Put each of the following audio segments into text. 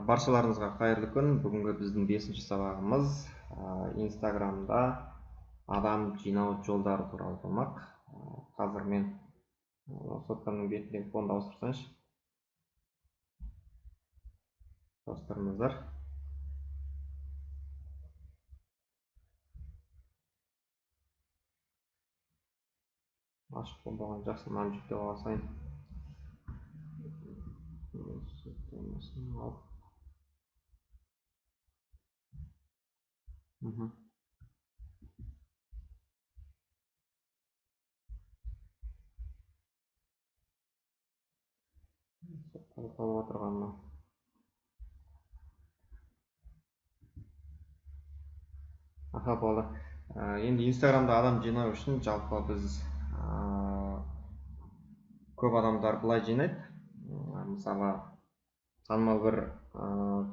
Баршаларыңызға қайырлы күн. Бүгінгі біздің 5-ші сабағымыз Инстаграмда адам жинау жолдары туралы болмақ. Қазір мен сотканың бетіндегі фонды ауыстырсаңызшы. Ауыстырыңыздар. Ашық болмаған жақсы, мынаны жүктеп алсайын. Қалып отырғанына. Аха, болды. Енді Инстаграмда адам жинау үшін жалпы біз көп адамдар былай жинайды. Мысалы, танымал бір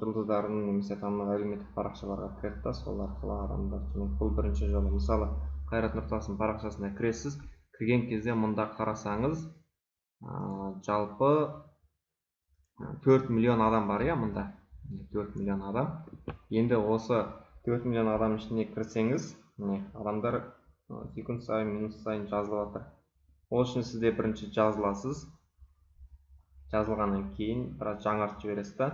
жұлдыздардың немесе танымал әлеуметтік парақшаларға кіреді да, сол арқылы адамдар жинайды. Бұл бірінші жолы. Мысалы, Қайрат Нұртастың парақшасына кіресіз. Кірген кезде мұнда қарасаңыз, жалпы 4 миллион адам бар, иә, мұнда. 4 миллион адам. Енді осы 4 миллион адам ішіне кірсеңіз, адамдар секунд сайын, минут сайын жазылып жатыр. Ол үшін сізде бірінші жазыласыз. Жазылғаннан кейін біраз жаңартып жібересіз да,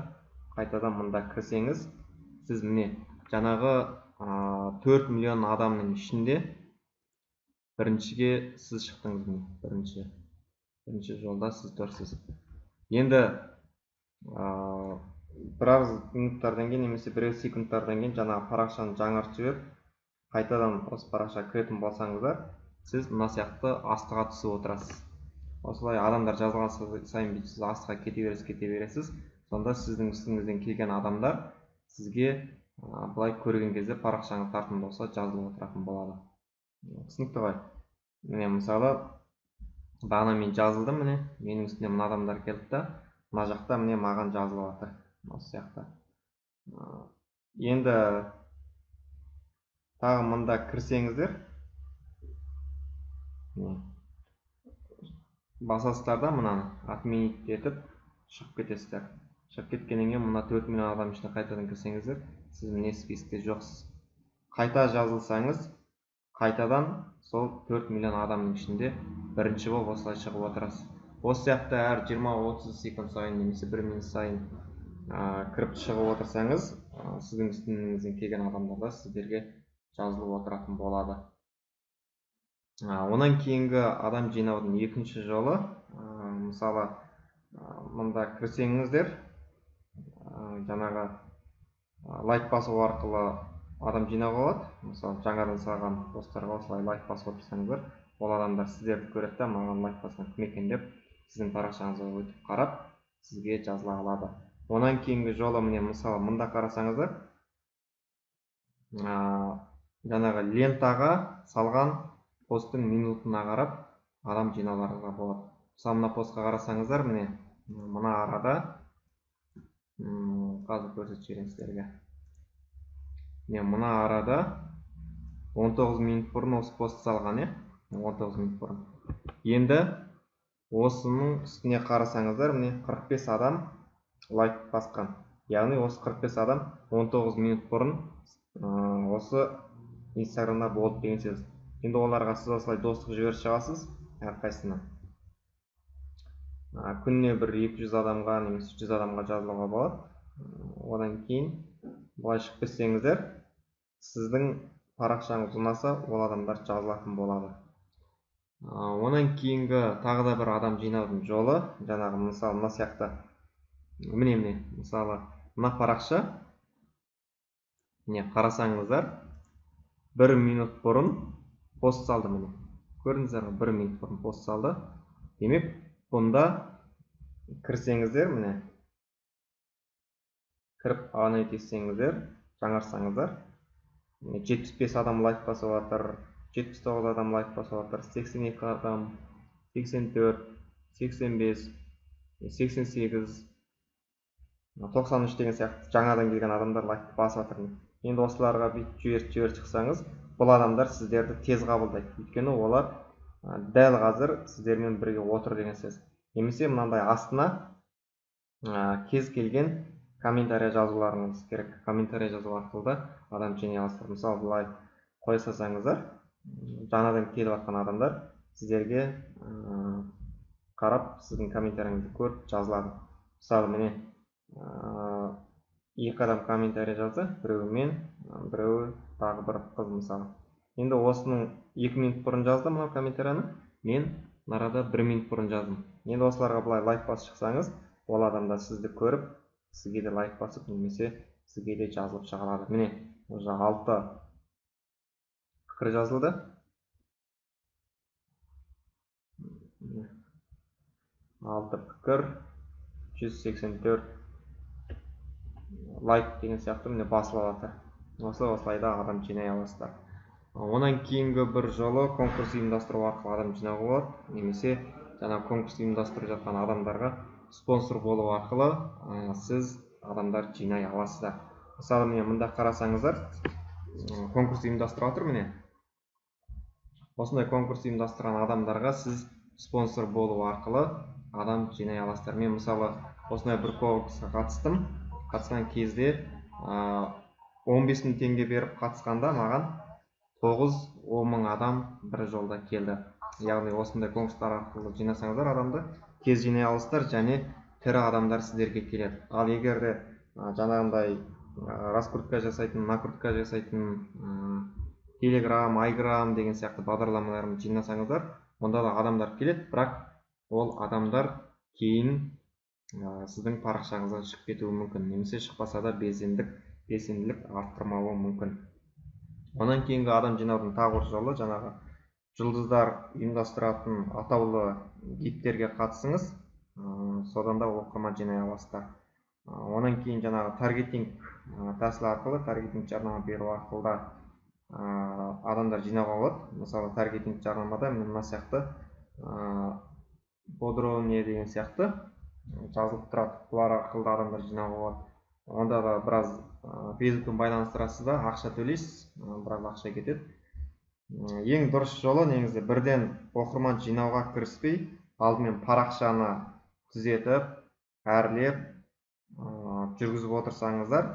қайтадан мұнда кірсеңіз, сіз міне жаңағы 4 миллион адамның ішінде біріншіге сіз шықтыңыз. Бірінші жолда сіз тұрсыз. Енді біраз минуттардан кейін немесе бірер секундтардан кейін жаңағы парақшаны жаңартып жіберіп, қайтадан осы парақшаға кіретін болсаңыздар, сіз мына сияқты астыға түсіп отырасыз. Осылай адамдар жазылған сайын сіз астыға кете бересіз. Сонда сіздің үстіңізден келген адамдар сізге былай көрген кезде парақшаңыз тартым болса жазылып отыратын болады. Түсінікті ғой? Міне мысалы, бағана мен жазылдым, міне менің үстіне мына адамдар келді да, мына жақта міне маған жазылып жатыр. Осы сияқты. Енді тағы мұнда кірсеңіздер, басасыздар да мұнаны отменить етіп шығып кетесіздер. Шығып кеткеннен кейін мұна 4 миллион адам ішіне қайтадан кірсеңіздер, сіз міне спискте жоқсыз. Қайта жазылсаңыз, қайтадан сол 4 миллион адамның ішінде бірінші болып осылай шығып отырасыз. Осы сияқты әр 20-30 секунд сайын немесе 1 минут сайын кіріп шығып отырсаңыз, сіздің үстіңізден келген адамдарда сіздерге жазылып отыратын болады. Онан кейінгі адам жинаудың екінші жолы, мысалы, мұнда кірсеңіздер, жаңағы лайк басу арқылы адам жинауға болады. Мысалы, жаңадан салған достарға осылай лайк басып отырсаңыздар, ол адамдар сіздерді көреді да, маған лайк басқан кім екен деп, сіздің парақшаңызға өтіп қарап, сізге жазыла алады. Онан кейінгі жолы, міне мысалы, мұнда қарасаңыздар, жаңағы лентаға салған посттың минутына қарап адам жинауларға болады. Мысалы, мына постқа қарасаңыздар, міне мына арада қазір көрсетіп жіберейін сіздерге. Міне мына арада 19 минут бұрын осы пост салған, 19 минут бұрын. Енді осының үстіне қарасаңыздар, міне 45 адам лайк басқан. Яғни осы 45 адам 19 минут бұрын осы Инстаграмда болды деген сөз. Енді оларға сіз осылай достық жіберіп шығасыз, әрқайсына. Күніне бір 200 адамға немесе 100 адамға жазылуға болады. Одан кейін былай шығып кетсеңіздер, сіздің парақшаңыз ұнаса, ол адамдар жазылатын болады. Онан кейінгі тағы да бір адам жинаудың жолы, жаңағы мысалы мына сияқты, міне мысалы мына парақша, міне қарасаңыздар, 1 минут бұрын пост салды, міне. Көрдіңіздер, 1 минут бұрын пост салды. Демек, бұнда кірсеңіздер, міне, кіріп аны етесеңіздер, жаңарсаңыздар, 75 адам лайк басып жатыр, 79 адам лайк басып жатыр, 82 адам, 84, 85, 88, 93 деген сияқты жаңадан келген адамдар лайк басып жатыр. Енді осыларға бүйтіп жіберіп шықсаңыз, бұл адамдар сіздерді тез қабылдайды. Өйткені олар дәл қазір сіздермен бірге отыр деген сөз. Немесе мынандай астына кез келген комментарий жазуларыңыз керек. Комментарий жазу арқылы да адам жинай аласыздар. Мысалы, былай қоя салсаңыздар, жаңадан келіп жатқан адамдар сіздерге қарап, сіздің комментарийіңізді көріп жазылады. Мысалы, міне екі адам комментарий жазды, біреуі мен, біреуі тағы бір қыз мысалы. Енді осының 2 минут бұрын жазды мынау комментарияны, мен нарада 1 минут бұрын жаздым. Енді осыларға былай лайк басып шықсаңыз, ол адамда сізді көріп, сізге де лайк басып, немесе сізге де жазылып шығарады. Міне, уже 6 пікір жазылды. 6 пікір, 184 лайк деген сияқты міне басылып жатыр. Осылай да адам жинай аласыздар. Онан кейінгі бір жолы конкурс ұйымдастыру арқылы адам жинауға болады, немесе жаңа конкурс ұйымдастырып жатқан адамдарға спонсор болу арқылы сіз адамдар жинай аласыздар. Мысалы, міне мында қарасаңыздар, конкурс ұйымдастырып жатыр міне. Осындай конкурс ұйымдастырған адамдарға сіз спонсор болу арқылы адам жинай аласыздар. Мен мысалы осындай бір конкурсқа қатысқан кезде 15.000 теңге беріп қатысқанда маған 9-10 мың адам бір жолда келді. Яғни осындай конкурстар арқылы жинасаңыздар адамды тез жинай аласыздар, және тірі адамдар сіздерге келеді. Ал егер де жаңағындай раскрутка жасайтын, накрутка жасайтын Telegram, iGram деген сияқты бағдарламаларын жинасаңыздар, онда да адамдар келеді, бірақ ол адамдар кейін сіздің парақшаңыздан шығып кетуі мүмкін, немесе шықпаса да белсенділік арттырмауы мүмкін. Онан кейінгі адам жинаудың тағы бір жолы, жаңағы жұлдыздар ұйымдастыратын атаулы гидтерге қатысыңыз, содан да оқырман жинай аласыздар. Онан кейін жаңағы таргетинг тәсілі арқылы, таргетинг жарнама беру арқылы да адамдар жинауға болады. Мысалы, таргетинг жарнамада мына сияқты бодрония деген сияқты жазылып тұрады. Бұлар арқылы да адамдар жинауға болады. Онда да біраз Facebookпен байланыстырасыз да, ақша төлейсіз, біраз ақша кетеді. Ең дұрыс жолы негізі бірден оқырман жинауға кіріспей, алдымен парақшаны түзетіп, әрлеп, жүргізіп отырсаңыздар,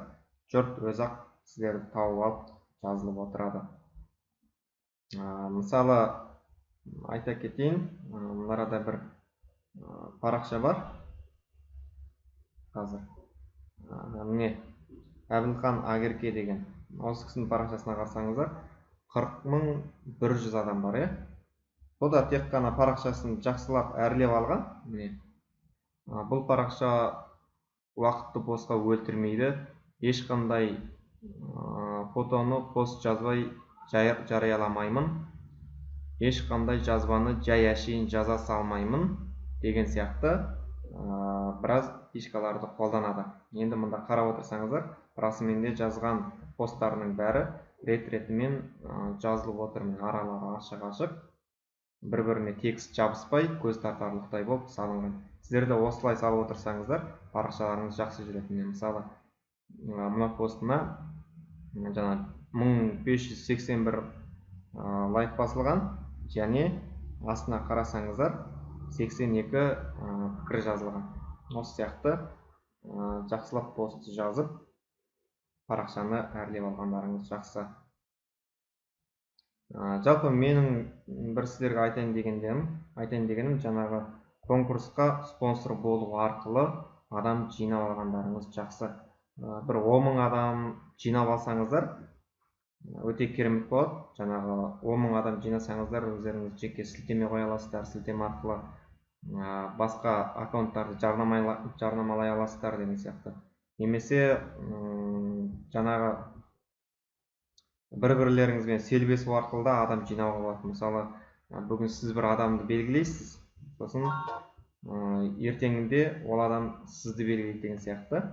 жұрт өзі-ақ сіздерді тауып алып жазылып отырады. Мысалы, айта кетейін, мынарада бір парақша бар. Қазір міне Әбілхан Агерке деген, осы кісінің парақшасына қарасаңыздар 40.100 адам бар. Бұл да тек қана парақшасын жақсылап әрлеп алған. Бұл парақша уақытты босқа өлтірмейді, ешқандай фотоны пост жазбай жарияламаймын, ешқандай жазбаны жай әшейін жаза салмаймын деген сияқты біраз фишкаларды қолданады. Енді мұнда қарап отырсаңыздар, расымен де жазған посттарының бәрі рет-ретімен жазылып отыр. Аралары ашық-ашық, бір-біріне текст жабыспай, көз тартарлықтай болып салынған. Сіздер де осылай салып отырсаңыздар, парақшаларыңыз жақсы жүреді. Мысалы, мына постына жаңа 1581 лайк басылған, және астына қарасаңыздар 82 пікір жазылған. Осы сияқты жақсылап постты жазып, парақшаны әрлеп алғандарыңыз жақсы. Жалпы менің бір сіздерге айтайын дегенім жаңағы конкурсқа спонсор болу арқылы адам жинап алғандарыңыз жақсы. Бір 10 мың адам жинап алсаңыздар, өте керемет болады. Жаңағы 10 мың адам жинасаңыздар, өздеріңіз жеке сілтеме қоя аласыздар, сілтеме арқылы басқа аккаунттарды жарнамалай аласыздар деген сияқты. Немесе жаңағы бір-бірлеріңізбен селбесу арқылы да адам жинауға болады. Мысалы, бүгін сіз бір адамды белгілейсіз, сосын ертеңінде ол адам сізді белгілейді деген сияқты.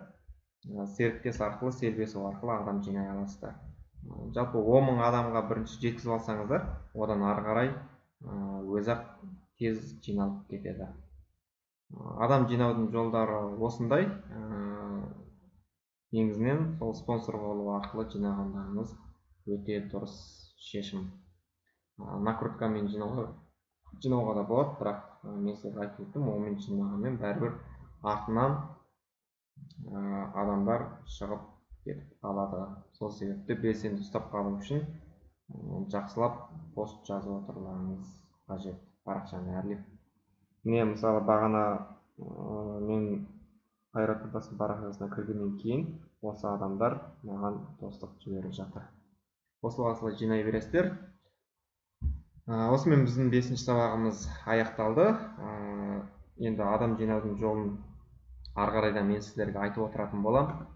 Серіктес арқылы, селбесу арқылы адам жинай аласыздар. Жалпы 10 мың адамға бірінші жеткізіп алсаңыздар, одан ары қарай өзі-ақ тез жиналып кетеді. Адам жинаудың жолдары осындай. Негізінен сол спонсор болу арқылы жинағандарыңыз өте дұрыс шешім. Накруткамен жинауға да болады, бірақ мен сіздерге айтып өттім, онымен жинағанмен бәрібір артынан адамдар шығып кетіп қалады. Сол себепті белсенді ұстап қалу үшін жақсылап пост жазып отыруларыңыз қажет, парақшаны әрлеп. Міне мысалы бағана мен Қайрат Нұртастың парақшасына кіргеннен кейін осы адамдар маған достық жіберіп жатыр. Осылай жинай бересіздер. Осымен біздің 5-ші сабағымыз аяқталды. Енді адам жинаудың жолын ары қарайда мен сіздерге айтып отыратын боламын.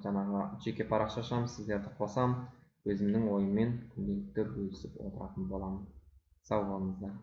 Жаңағы жеке парақша ашамын, сіздерді қосам, өзімнің ойыммен күнделікті бөлісіп отыратын боламын. Сау болыңыздар.